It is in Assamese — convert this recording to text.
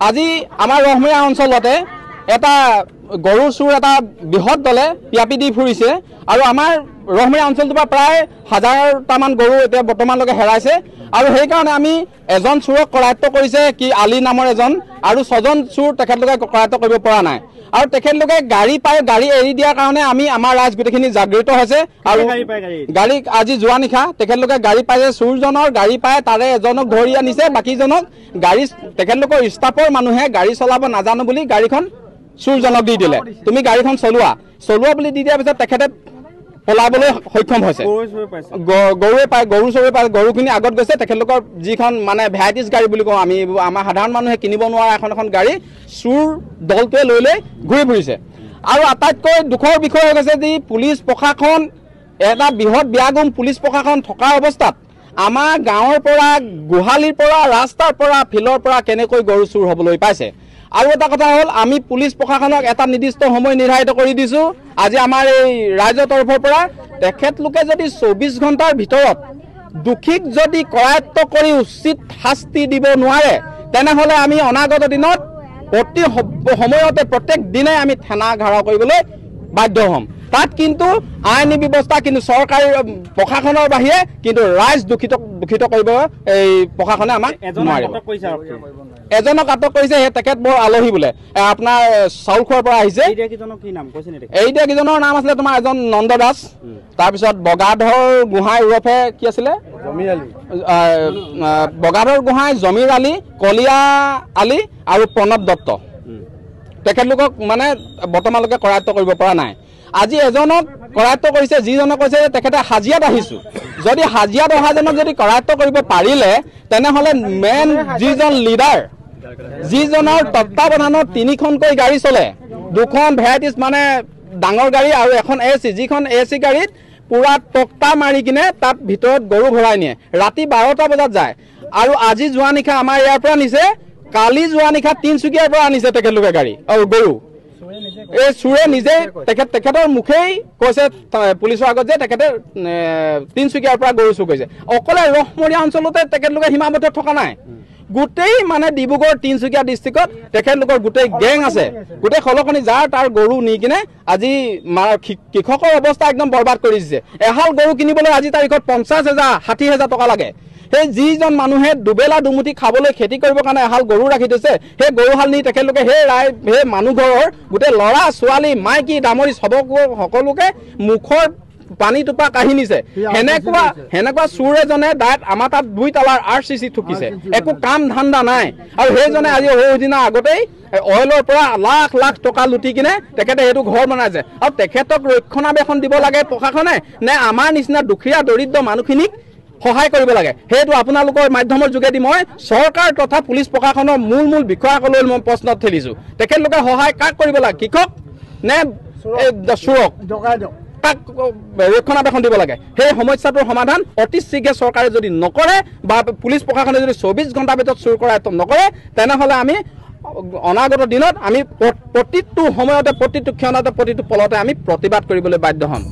আজি আমাৰ ৰহমৰীয়া অঞ্চলতে এটা গৰুৰ চুৰ এটা বৃহৎ দলে পিয়াপি দি ফুৰিছে আৰু আমাৰ ৰহমৰীয়া অঞ্চলটোৰ পৰা প্ৰায় 1000টামান গৰু এতিয়া বৰ্তমানলৈকে হেৰাইছে আৰু সেইকাৰণে আমি এজন চুৰক কৰায়ত্ব কৰিছে কি আলী নামৰ এজন আৰু 6জন চুৰ তেখেতলোকে কৰায়ত্ব কৰিব পৰা নাই আৰু তেখেতলোকে গাড়ী এৰি দিয়াৰ কাৰণে আমি আমাৰ ৰাইজ গোটেইখিনি জাগৃত হৈছে আৰু গাড়ী আজি যোৱা নিশা তেখেতলোকে গাড়ী পাইছে চুৰজনৰ গাড়ী পাই তাৰে এজনক ধৰি আনিছে বাকীজনক গাড়ী তেখেতলোকৰ ষ্টাফৰ মানুহে গাড়ী চলাব নাজানো বুলি গাড়ীখন চুৰজনক দি দিলে তুমি গাড়ীখন চলোৱা বুলি দি দিয়াৰ পিছত তেখেতে পলাবলৈ সক্ষম হৈছে গৰুৱে পায় গৰু চৰুৱে পায় গৰুখিনি আগত গৈছে তেখেতলোকৰ যিখন মানে ভেৰাইটিজ গাড়ী বুলি কওঁ আমি আমাৰ সাধাৰণ মানুহে কিনিব নোৱাৰা এখন গাড়ী চুৰ দলটোৱে লৈ ঘূৰি ফুৰিছে আৰু আটাইতকৈ দুখৰ বিষয় হৈ গৈছে যে পুলিচ প্ৰশাসন এটা বৃহৎ ব্যাগুম পুলিচ প্ৰশাসন থকাৰ অৱস্থাত আমাৰ গাঁৱৰ পৰা গোহালিৰ পৰা ৰাস্তাৰ পৰা ফিল্ডৰ পৰা কেনেকৈ গৰু চুৰ হ'বলৈ পাইছে আৰু এটা কথা হ'ল আমি পুলিচ প্ৰশাসনক এটা নিৰ্দিষ্ট সময় নিৰ্ধাৰিত কৰি দিছো আজি আমাৰ এই ৰাজ্যৰ তৰফৰ পৰা তেখেতলোকে যদি 24 ঘণ্টাৰ ভিতৰত দুখিক যদি কৰায়ত্ব কৰি উচিত শাস্তি দিব নোৱাৰে তেনেহলে আমি অনাগত দিনত প্ৰতি সময়তে প্ৰত্যেক দিনে আমি থানা ঘেৰাও কৰিবলৈ বাধ্য হ'ম তাত কিন্তু আইনী ব্যৱস্থা কিন্তু চৰকাৰী প্ৰশাসনৰ বাহিৰে কিন্তু ৰাইজ দুখিত কৰিব এই প্ৰশাসনে আমাক এজনক আটক কৰিছে হে তেখেত বৰ আলহী বোলে আপোনাৰ চাউলখোৱাৰ পৰা আহিছে এই দিয়া কিজনৰ নাম আছিলে তোমাৰ এজন নন্দ দাস তাৰপিছত বগাধৰ গোহাঁই ওৰফে কি আছিলে বগাধৰ গোহাঁই জমিৰ আলী কলিয়া আলী আৰু প্ৰণৱ দত্ত তেখেতলোকক মানে বৰ্তমানলৈকে কৰায়ত্ব কৰিব পৰা নাই আজি এজনক কৰায়ত্ব কৰিছে যিজনক কৈছে তেখেতে হাজিয়াত আহিছো যদি হাজিয়াত অহাজনক যদি কৰায়ত্ব কৰিব পাৰিলে তেনেহলে মেন যিজন লিডাৰ যিজনৰ তত্ত্বাৱধানত 3খনকৈ গাড়ী চলে 2খন ভেৰাইটিজ মানে ডাঙৰ গাড়ী আৰু এখন এচি যিখন এচি গাড়ীত পুৰা টক্টা মাৰি কিনে তাত ভিতৰত গৰু ভৰাই নিয়ে ৰাতি 12টা বজাত যায় আৰু আজি যোৱা নিশা আমাৰ ইয়াৰ পৰা নিছে কালি যোৱা নিশা তিনচুকীয়াৰ পৰা আনিছে তেখেতলোকে গাড়ী আৰু গৰু এই চুৰে নিজে তেখেতৰ মুখেই কৈছে পুলিচৰ আগত যে তেখেতে তিনচুকীয়াৰ পৰা গৰু চুৰ কৰিছে অকলে ৰহমৰীয়া অঞ্চলতে তেখেতলোকে সীমাবদ্ধ থকা নাই গোটেই মানে ডিব্ৰুগড় তিনচুকীয়া ডিষ্ট্ৰিক্টত তেখেতলোকৰ গোটেই গেং আছে গোটেই খলখনি যাৰ তাৰ গৰু নি কিনে আজি কৃষকৰ অৱস্থা একদম বৰবাদ কৰি দিছে এহাল গৰু কিনিবলৈ আজি তাৰিখত 50,000 60,000 টকা লাগে সেই যিজন মানুহে দুবেলা দুমুঠি খাবলৈ খেতি কৰিবৰ কাৰণে এহাল গৰু ৰাখি থৈছে সেই গৰুহাল নি তেখেতলোকে সেই মানুহ ঘৰৰ গোটেই ল'ৰা ছোৱালী মাইকী ডামৰী সকলোকে মুখৰ পানী টোপা কাঢ়ি নিছে হেনেকুৱা চুৰ এজনে ডাইৰেক্ট আমাৰ তাত 2 তালাৰ RCC ঠুকিছে একো কাম ধান্দা নাই আৰু সেইজনে আজি দিনা আগতেই অইলৰ পৰা লাখ লাখ টকা লুটি কিনে তেখেতে সেইটো ঘৰ বনাইছে আৰু তেখেতক ৰক্ষণাবেক্ষণ দিব লাগে প্ৰশাসনে নে আমাৰ নিচিনা দুখীয়া দৰিদ্ৰ মানুহখিনিক সহায় কৰিব লাগে সেইটো আপোনালোকৰ মাধ্যমৰ যোগেদি মই চৰকাৰ তথা পুলিচ প্ৰশাসনৰ মূল বিষয়াসকললৈ মই প্ৰশ্নত ঠেলিছো তেখেতলোকে সহায় কাক কৰিব লাগে কৃষক নে চুৰক কাক ৰক্ষণাবেক্ষণ দিব লাগে সেই সমস্যাটোৰ সমাধান অতি শীঘ্ৰে চৰকাৰে যদি নকৰে বা পুলিচ প্ৰশাসনে যদি 24 ঘণ্টাৰ ভিতৰত চুৰ কৰায়ত্ব নকৰে তেনেহলে আমি অনাগত দিনত আমি প্ৰতিটো সময়তে প্ৰতিটো ক্ষণতে প্ৰতিটো পলতে আমি প্ৰতিবাদ কৰিবলৈ বাধ্য হ'ম